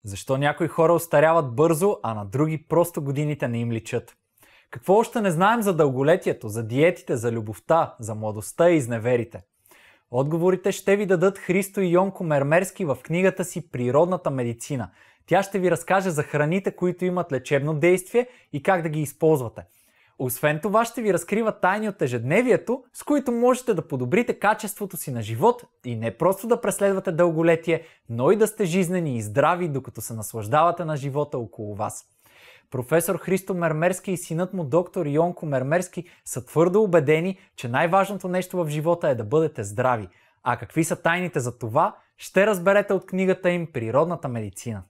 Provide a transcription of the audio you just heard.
Защо някои хора остаряват бързо, а на други просто годините не им личат? Какво още не знаем за дълголетието, за диетите, за любовта, за младостта и изневерите? Отговорите ще ви дадат Христо и Йонко Мермерски в книгата си "Природната медицина". Тя ще ви разкаже за храните, които имат лечебно действие и как да ги използвате. Освен това ще ви разкрива тайни от ежедневието, с които можете да подобрите качеството си на живот и не просто да преследвате дълголетие, но и да сте жизнени и здрави, докато се наслаждавате на живота около вас. Професор Христо Мермерски и синът му доктор Йонко Мермерски са твърдо убедени, че най-важното нещо в живота е да бъдете здрави. А какви са тайните за това, ще разберете от книгата им "Природната медицина".